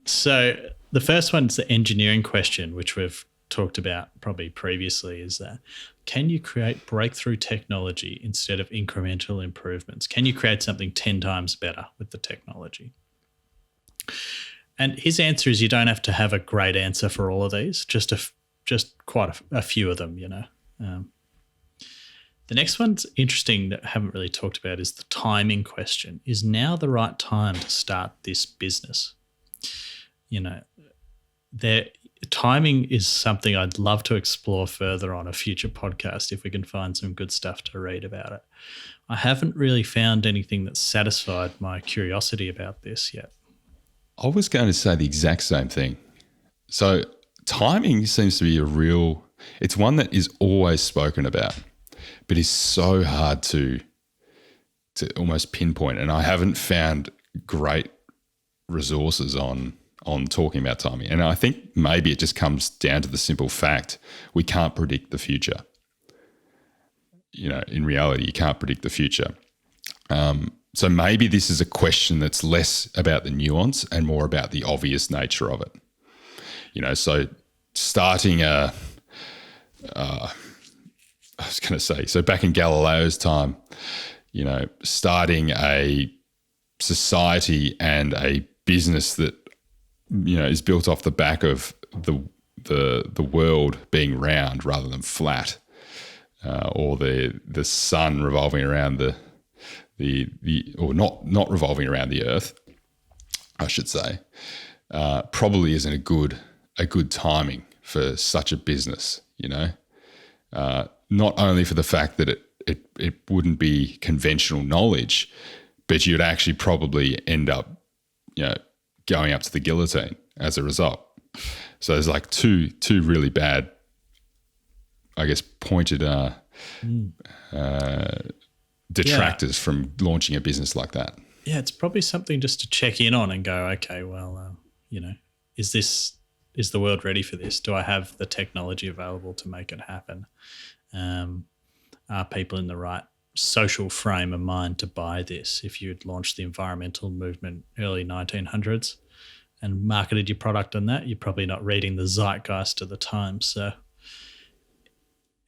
So the first one's the engineering question, which we've talked about probably previously, is can you create breakthrough technology instead of incremental improvements? Can you create something 10 times better with the technology? And his answer is you don't have to have a great answer for all of these, just quite a few of them, The next one's interesting that I haven't really talked about is the timing question. Is now the right time to start this business? Timing is something I'd love to explore further on a future podcast if we can find some good stuff to read about it. I haven't really found anything that's satisfied my curiosity about this yet. I was going to say the exact same thing. So timing seems to be it's one that is always spoken about, but is so hard to almost pinpoint. And I haven't found great resources on talking about timing. And I think maybe it just comes down to the simple fact we can't predict the future. In reality, you can't predict the future. So maybe this is a question that's less about the nuance and more about the obvious nature of it. So starting I was going to say, so back in Galileo's time, starting a society and a business that, is built off the back of the world being round rather than flat, or the sun revolving around or not revolving around the earth, I should say, probably isn't a good timing for such a business, not only for the fact that it wouldn't be conventional knowledge, but you'd actually probably end up, going up to the guillotine as a result. So there's like two really bad, I guess, pointed detractors from launching a business like that. Yeah, it's probably something just to check in on and go, okay, well, is the world ready for this? Do I have the technology available to make it happen? Are people in the right social frame of mind to buy this? If you'd launched the environmental movement early 1900s and marketed your product on that, you're probably not reading the zeitgeist of the time. So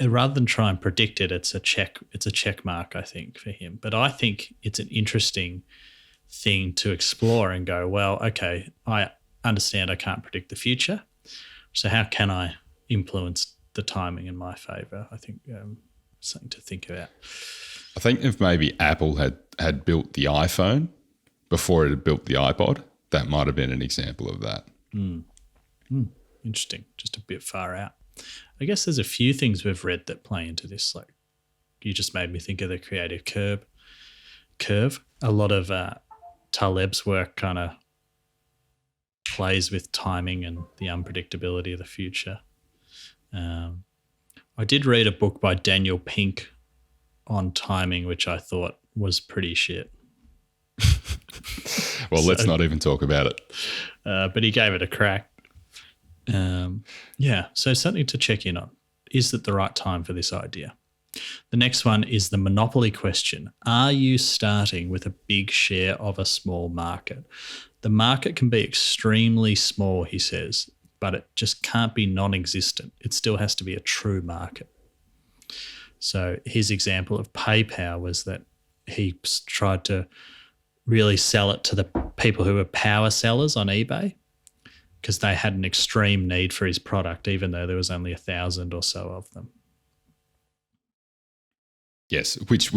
rather than try and predict it, it's a check mark, I think, for him. But I think it's an interesting thing to explore and go, well, okay, I understand I can't predict the future. So how can I influence the timing in my favor? I think something to think about. I think if maybe Apple had built the iPhone before it had built the iPod, that might have been an example of that. Interesting. Just a bit far out. I guess there's a few things we've read that play into this. Like you just made me think of the creative curve. A lot of Taleb's work kind of plays with timing and the unpredictability of the future. I did read a book by Daniel Pink on timing, which I thought was pretty shit. Well, let's not even talk about it. But he gave it a crack. So something to check in on. Is it the right time for this idea? The next one is the monopoly question. Are you starting with a big share of a small market? The market can be extremely small, he says, but it just can't be non-existent. It still has to be a true market. So his example of PayPal was that he tried to really sell it to the people who were power sellers on eBay because they had an extreme need for his product, even though there was only 1,000 or so of them. Yes, which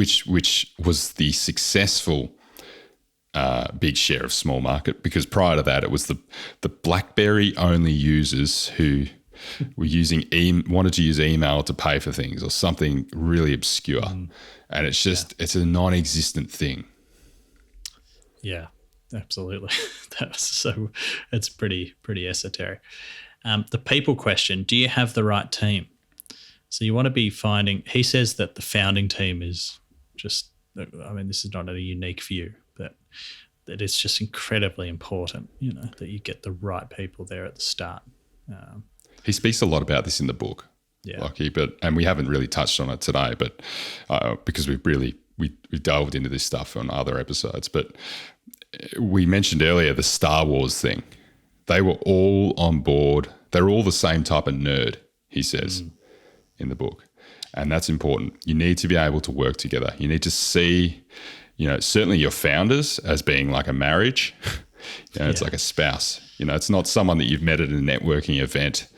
was the successful big share of small market, because prior to that it was the BlackBerry only users who were wanted to use email to pay for things or something really obscure, and it's a non-existent thing. Yeah, absolutely. It's pretty esoteric. The people question: do you have the right team? So you want to be finding. He says that the founding team is just. I mean, this is not a unique view, but that it's just incredibly important. That you get the right people there at the start. He speaks a lot about this in the book, Lockie, and we haven't really touched on it today, but because we delved into this stuff on other episodes. But we mentioned earlier the Star Wars thing, they were all on board. They're all the same type of nerd, he says in the book. And that's important. You need to be able to work together. You need to see, certainly your founders as being like a marriage. It's like a spouse. It's not someone that you've met at a networking event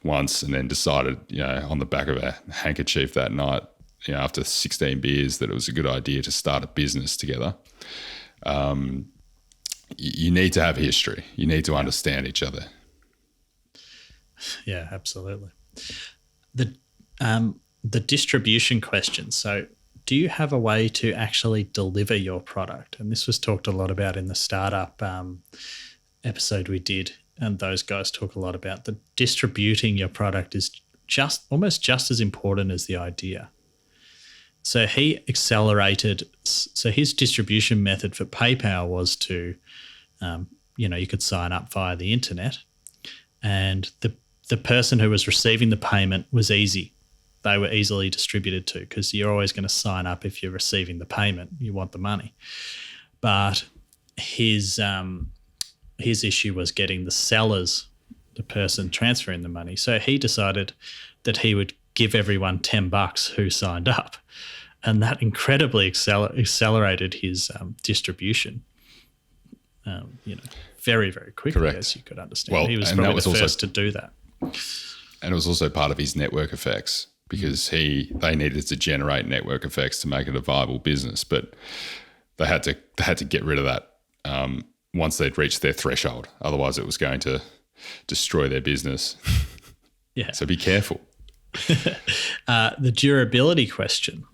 once and then decided, on the back of a handkerchief that night, after 16 beers, that it was a good idea to start a business together. You need to have history. You need to understand each other. Yeah, absolutely. The distribution question. So do you have a way to actually deliver your product? And this was talked a lot about in the startup episode we did. And those guys talk a lot about the distributing your product is almost just as important as the idea. So he accelerated. So his distribution method for PayPal was to, you could sign up via the internet, and the person who was receiving the payment was easy. They were easily distributed to, because you're always going to sign up if you're receiving the payment. You want the money. But his issue was getting the sellers, the person transferring the money. So he decided that he would give everyone $10 who signed up. And that incredibly accelerated his distribution, very, very quickly, Correct. as you could understand. Well, he was and probably that was the also, first to do that. And it was also part of his network effects, because they needed to generate network effects to make it a viable business. But they had to get rid of that once they'd reached their threshold. Otherwise, it was going to destroy their business. Yeah. So be careful. The durability question.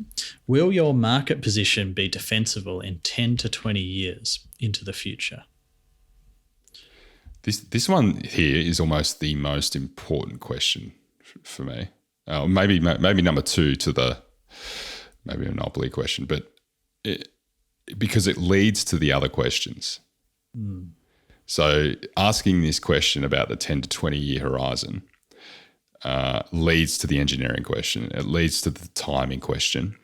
Will your market position be defensible in 10 to 20 years into the future? This one here is almost the most important question for me. Maybe number two to the maybe monopoly question, but because it leads to the other questions. So asking this question about the 10 to 20 year horizon leads to the engineering question. It leads to the timing question.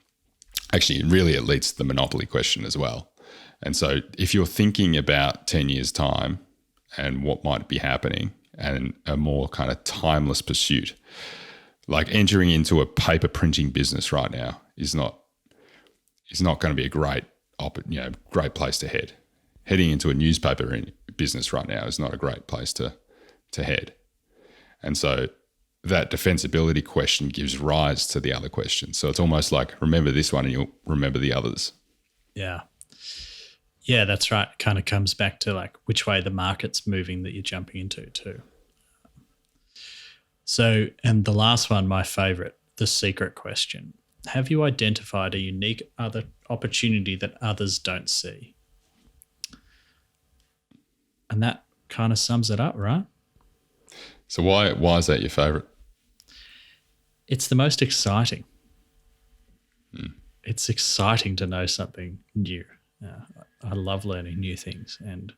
Actually, really, it leads to the monopoly question as well. And so if you're thinking about 10 years' time and what might be happening, and a more kind of timeless pursuit, like entering into a paper printing business right now is not going to be a great place to head. Heading into a newspaper business right now is not a great place to head. And so that defensibility question gives rise to the other question. So it's almost like, remember this one and you'll remember the others. Yeah. Yeah, that's right. It kind of comes back to like which way the market's moving that you're jumping into too. So, and the last one, my favorite, the secret question. Have you identified a unique other opportunity that others don't see? And that kind of sums it up, right? So why is that your favorite? It's the most exciting. It's exciting to know something new. I love learning new things, and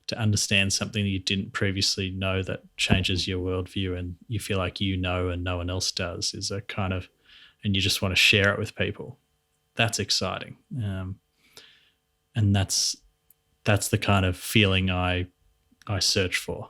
to understand something that you didn't previously know that changes your worldview and you feel like you know and no one else does is a kind of, and you just want to share it with people. That's exciting. And that's the kind of feeling I search for.